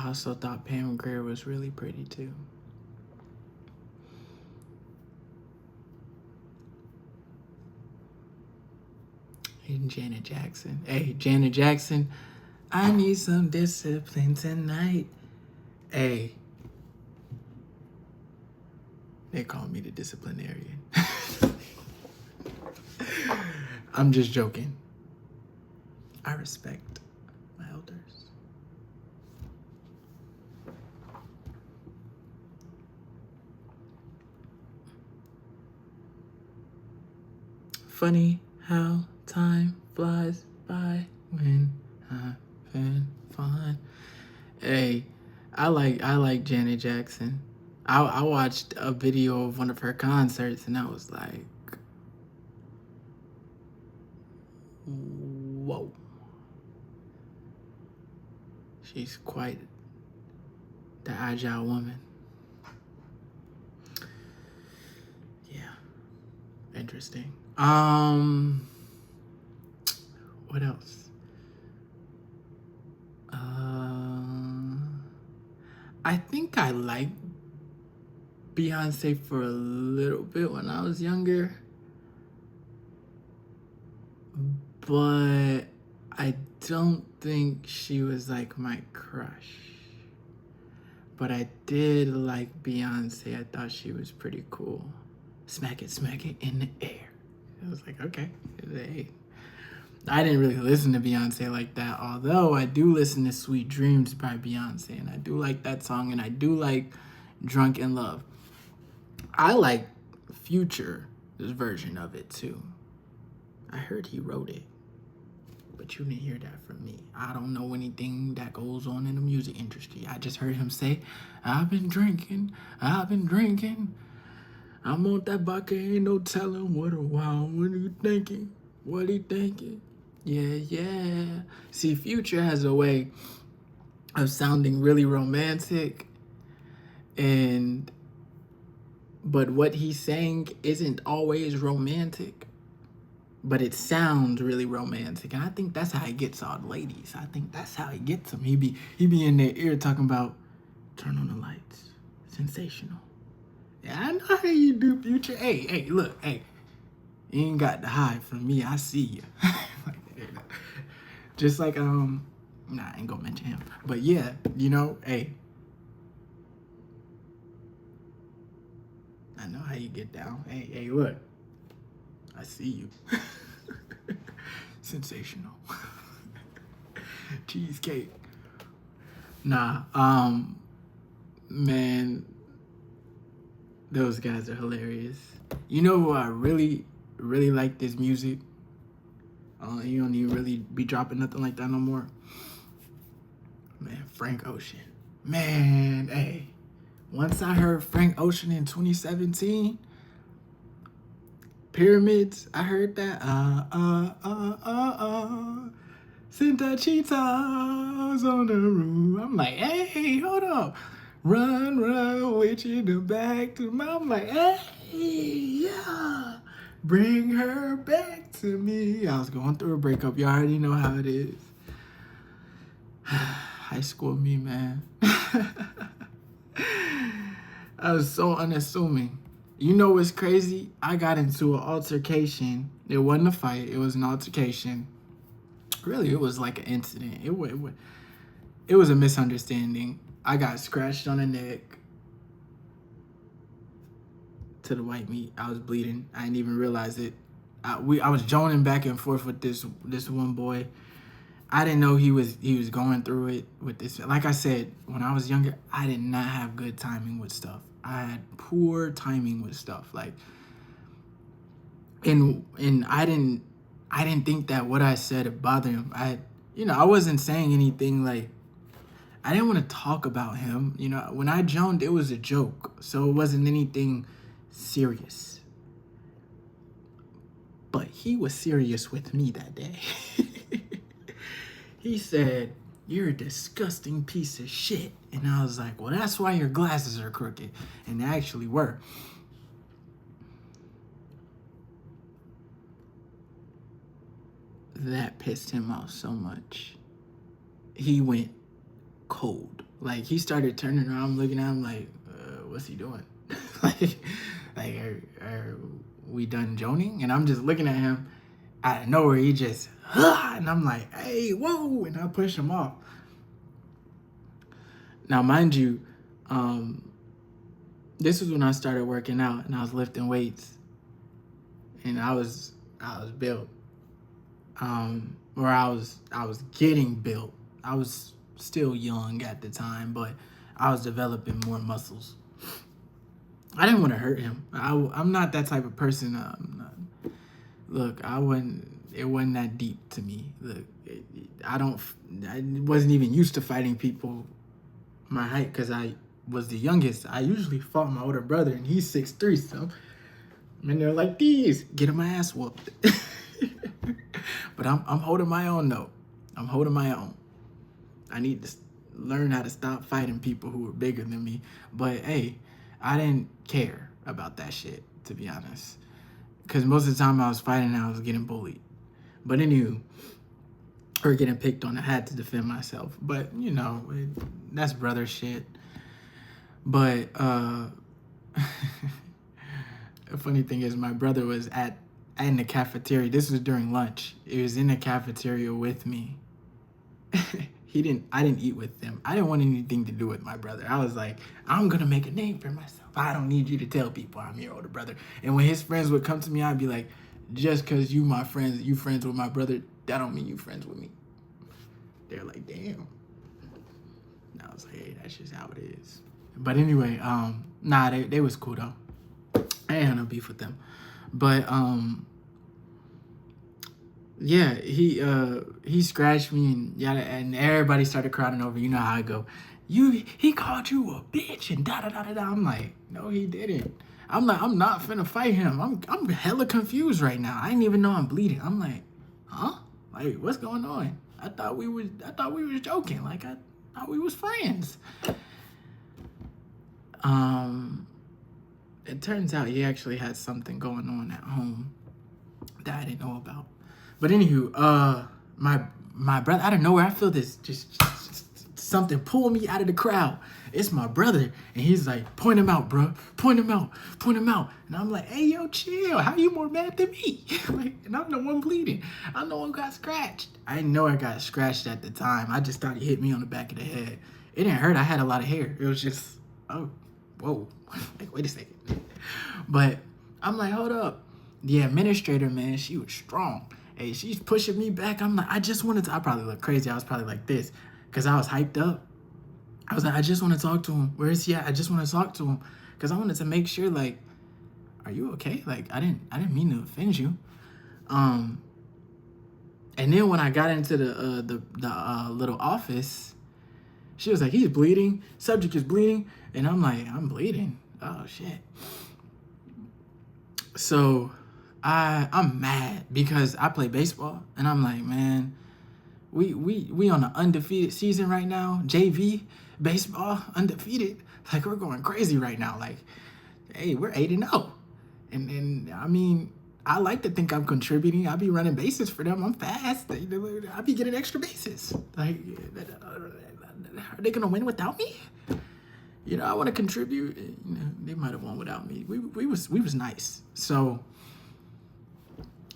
I also thought Pam Grier was really pretty too. And Janet Jackson. Hey, Janet Jackson, I need some discipline tonight. Hey, they call me the disciplinarian. I'm just joking. I respect my elders. Funny how time flies by when having fun. Hey, I like Janet Jackson. I watched a video of one of her concerts and I was like, whoa. She's quite the agile woman. Yeah. Interesting. What else? I think I liked Beyonce for a little bit when I was younger, but I don't think she was like my crush. But I did like Beyonce. I thought she was pretty cool. Smack it in the air. I was like, okay, hey. I didn't really listen to Beyonce like that, although I do listen to Sweet Dreams by Beyonce, and I do like that song, and I do like Drunk in Love. I like Future's version of it, too. I heard he wrote it, but you didn't hear that from me. I don't know anything that goes on in the music industry. I just heard him say, I've been drinking. I'm on that vodka, ain't no telling what a while. What are you thinking? What are you thinking? Yeah. See, Future has a way of sounding really romantic, but what he's saying isn't always romantic, but it sounds really romantic. And I think that's how he gets all the ladies. I think that's how he gets them. He be in their ear talking about, turn on the lights. Sensational. Yeah, I know how you do, Future. Hey, look, hey. You ain't got to hide from me. I see you. Just like, I ain't gonna mention him. But yeah, hey. I know how you get down. Hey, look. I see you. Sensational. Cheesecake. Nah, man, those guys are hilarious. You know who I really like this music? He don't even really be dropping nothing like that no more. Man, Frank Ocean. Man, hey. Once I heard Frank Ocean in 2017, Pyramids, I heard that. Senta cheetahs on the roof. I'm like, hey, hold up. Run with you to back to my. I'm like, hey, yeah. Bring her back to me. I was going through a breakup. You already know how it is. High school me, man. I was so unassuming. You know what's crazy? I got into an altercation. It wasn't a fight. It was an altercation. Really, it was like an incident. It was a misunderstanding. I got scratched on the neck to the white meat. I was bleeding. I didn't even realize it. I was joning back and forth with this one boy. I didn't know he was going through it with this. Like I said, when I was younger, I did not have good timing with stuff. I had poor timing with stuff. Like, and I didn't think that what I said would bother him. I wasn't saying anything like, I didn't want to talk about him. When I joned, it was a joke. So it wasn't anything serious. But he was serious with me that day. He said, you're a disgusting piece of shit. And I was like, well, that's why your glasses are crooked. And they actually were. That pissed him off so much. He went cold. Like, he started turning around, looking at him like, what's he doing? like are we done joning? And I'm just looking at him. Out of nowhere, he just, and I'm like, hey, whoa, and I push him off. Now, mind you, this was when I started working out and I was lifting weights, and I was built, or I was getting built. I was still young at the time, but I was developing more muscles. I didn't want to hurt him. I'm not that type of person. Look, it wasn't that deep to me. Look, I wasn't even used to fighting people my height because I was the youngest. I usually fought my older brother, and he's 6'3", so I'm in there like these, getting my ass whooped. But I'm holding my own, though. I'm holding my own. I need to learn how to stop fighting people who are bigger than me. But hey, I didn't care about that shit, to be honest. Because most of the time I was fighting, I was getting bullied. But anywho, or getting picked on, I had to defend myself. But, that's brother shit. But the funny thing is, my brother was in the cafeteria. This was during lunch. He was in the cafeteria with me. I didn't eat with them. I didn't want anything to do with my brother. I was like, I'm going to make a name for myself. I don't need you to tell people I'm your older brother. And when his friends would come to me, I'd be like, just because you friends with my brother, that don't mean you friends with me. They're like, damn. And I was like, hey, that's just how it is. But anyway, they was cool though. I ain't had no beef with them. But yeah, he scratched me and everybody started crowding over. You know how I go. He called you a bitch and da da da da da. I'm like, no, he didn't. I'm not finna fight him. I'm hella confused right now. I didn't even know I'm bleeding. I'm like, huh? Like, what's going on? I thought we was joking. Like, I thought we was friends. It turns out he actually had something going on at home that I didn't know about. But anywho, my brother, out of nowhere, I feel this just something pull me out of the crowd. It's my brother, and he's like, point him out, bro. Point him out. And I'm like, hey, yo, chill. How you more mad than me? And I'm the one bleeding. I'm the one who got scratched. I didn't know I got scratched at the time. I just thought he hit me on the back of the head. It didn't hurt. I had a lot of hair. It was just, oh, whoa. Like, wait a second. But I'm like, hold up. The administrator, man, she was strong. Hey, she's pushing me back. I'm like, I probably look crazy. I was probably like this because I was hyped up. I was like, I just want to talk to him. Where is he at? I just want to talk to him because I wanted to make sure, like, are you okay? Like, I didn't mean to offend you. And then when I got into the little office, she was like, he's bleeding. Subject is bleeding. And I'm like, I'm bleeding. Oh, shit. So I'm mad because I play baseball. And I'm like, man, we on an undefeated season right now. JV, baseball, undefeated. Like, we're going crazy right now. Like, hey, we're 8-0. And I mean, I like to think I'm contributing. I be running bases for them. I'm fast. I be getting extra bases. Like, are they gonna win without me? I want to contribute. They might have won without me. We was nice. So,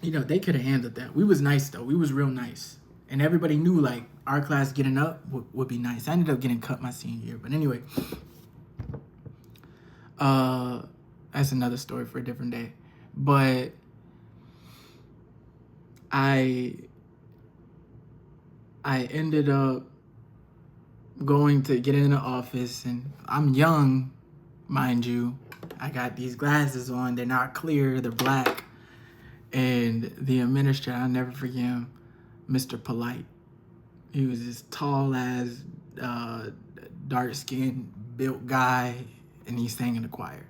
they could have handled that. We was nice though. We was real nice, and everybody knew like our class getting up would be nice. I ended up getting cut my senior year, but anyway, that's another story for a different day. But I ended up going to get in the office, and I'm young, mind you. I got these glasses on. They're not clear. They're black. And the administrator, I'll never forget him, Mr. Polite. He was this tall as, dark-skinned, built guy, and he sang in the choir.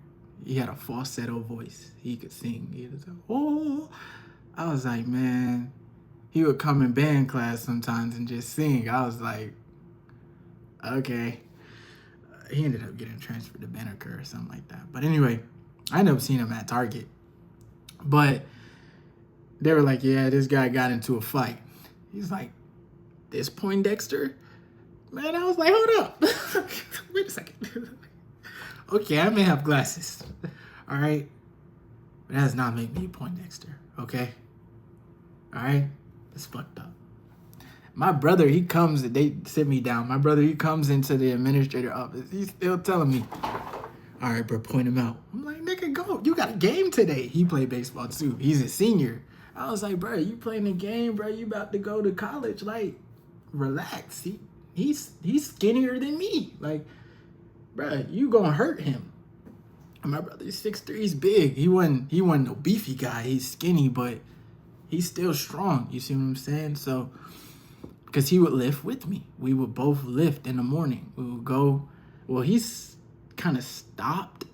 He had a falsetto voice. He could sing. He was like, oh. I was like, man. He would come in band class sometimes and just sing. I was like, okay. He ended up getting transferred to Banneker or something like that. But anyway, I ended up seeing him at Target. But they were like, yeah, this guy got into a fight. He's like, this Poindexter? Man, I was like, hold up. Wait a second. Okay, I may have glasses. All right. But that does not make me Poindexter. Okay. All right. It's fucked up. My brother, he comes, they sit me down. My brother, he comes into the administrator office. He's still telling me, all right, bro, point him out. I'm like, nigga, go. You got a game today. He played baseball too. He's a senior. I was like, bro, you playing the game, bro. You about to go to college. Like, relax. He's skinnier than me. Like, bro, you gonna hurt him. And my brother's 6'3", he's big. He wasn't no beefy guy. He's skinny, but he's still strong. You see what I'm saying? So, because he would lift with me. We would both lift in the morning. We would go, well, he's kind of stopped.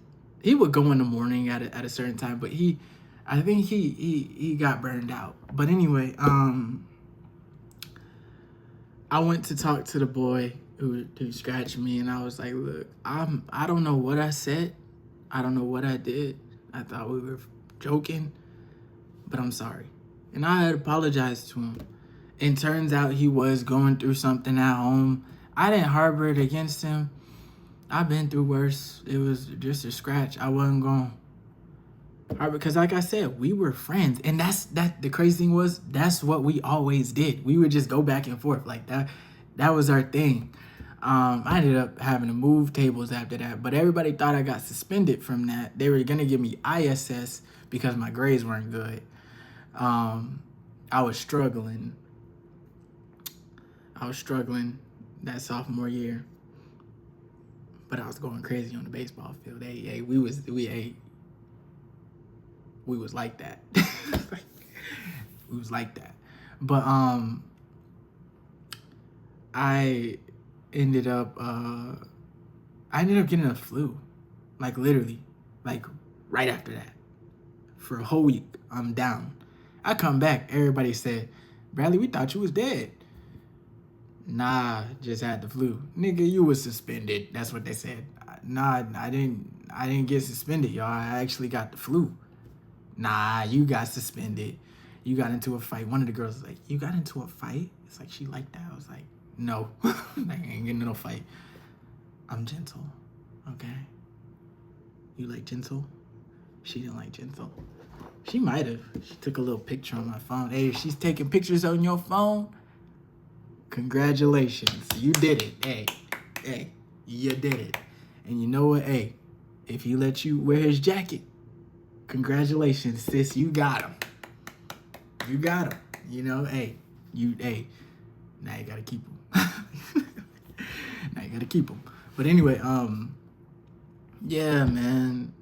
He would go in the morning at a certain time, but I think he got burned out. But anyway, I went to talk to the boy who scratched me, and I was like, look, I don't know what I said. I don't know what I did. I thought we were joking, but I'm sorry. And I had apologized to him. And turns out he was going through something at home. I didn't harbor it against him. I've been through worse. It was just a scratch. I wasn't going to harbor, because like I said, we were friends. And the crazy thing was, that's what we always did. We would just go back and forth like that. That was our thing. I ended up having to move tables after that, but everybody thought I got suspended from that. They were going to give me ISS because my grades weren't good. I was struggling that sophomore year, but I was going crazy on the baseball field. We was like that. We was like that. But I ended up getting a flu, like literally, like right after that. For a whole week, I'm down. I come back, everybody said, Bradley, we thought you was dead. Nah, just had the flu. Nigga, you was suspended. That's what they said. Nah, I didn't get suspended, y'all. I actually got the flu. Nah, you got suspended. You got into a fight. One of the girls was like, you got into a fight? It's like, she liked that. I was like, no, I ain't getting into no fight. I'm gentle, okay? You like gentle? She didn't like gentle. She might have. She took a little picture on my phone. Hey, if she's taking pictures on your phone, congratulations. You did it. Hey, you did it. And you know what? Hey, if he let you wear his jacket, congratulations, sis. You got him. You got him. You know, hey, now you gotta keep him. Now you gotta keep him. But anyway, yeah, man.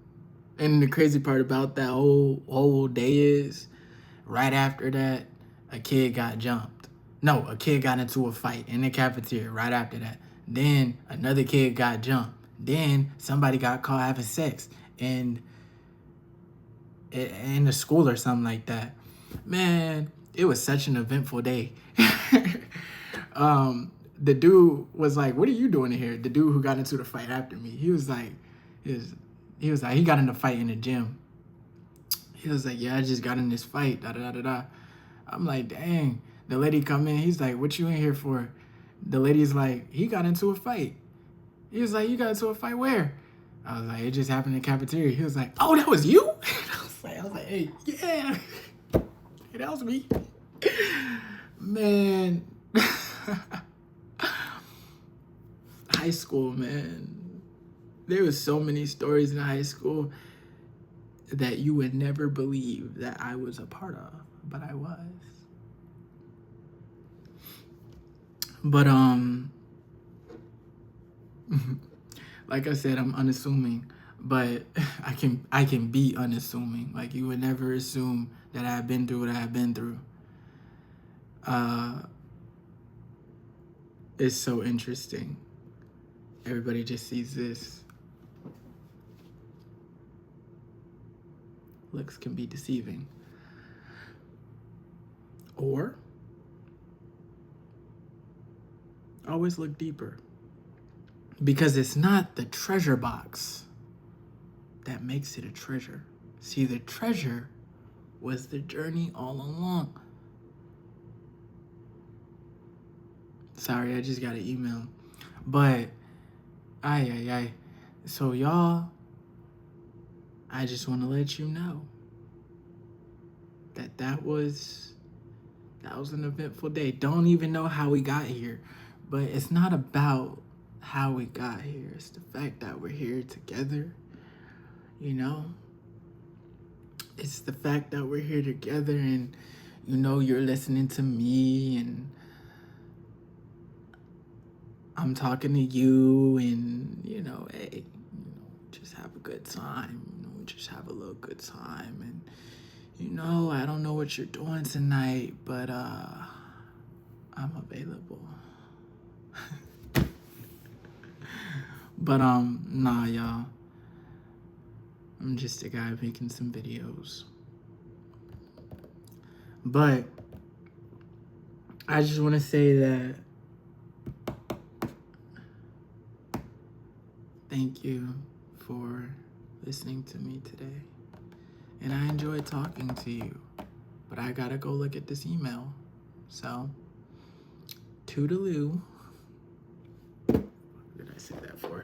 And the crazy part about that whole day is, right after that, a kid got jumped. No, a kid got into a fight in the cafeteria right after that. Then another kid got jumped. Then somebody got caught having sex in the school or something like that. Man, it was such an eventful day. The dude was like, what are you doing in here? The dude who got into the fight after me, he got in a fight in the gym. He was like, yeah, I just got in this fight, da-da-da-da-da. I'm like, dang. The lady come in, he's like, what you in here for? The lady's like, he got into a fight. He was like, you got into a fight where? I was like, it just happened in the cafeteria. He was like, oh, that was you? I was like, hey, yeah. Hey, that was me. Man. High school, man. There was so many stories in high school that you would never believe that I was a part of, but I was. But like I said, I'm unassuming, but I can be unassuming. Like, you would never assume that I've been through what I've been through. It's so interesting. Everybody just sees this. Looks can be deceiving. Or always look deeper. Because it's not the treasure box that makes it a treasure. See, the treasure was the journey all along. Sorry, I just got an email. But, ay. So, y'all, I just want to let you know that was an eventful day. Don't even know how we got here, but it's not about how we got here. It's the fact that we're here together, you know? It's the fact that we're here together and, you know, you're listening to me and I'm talking to you and, you know, hey, just have a good time. Just have a little good time. And, I don't know what you're doing tonight, but I'm available. But nah, y'all. I'm just a guy making some videos. But I just want to say that thank you for listening to me today. And I enjoyed talking to you. But I gotta go look at this email. So, toodaloo. What did I say that for?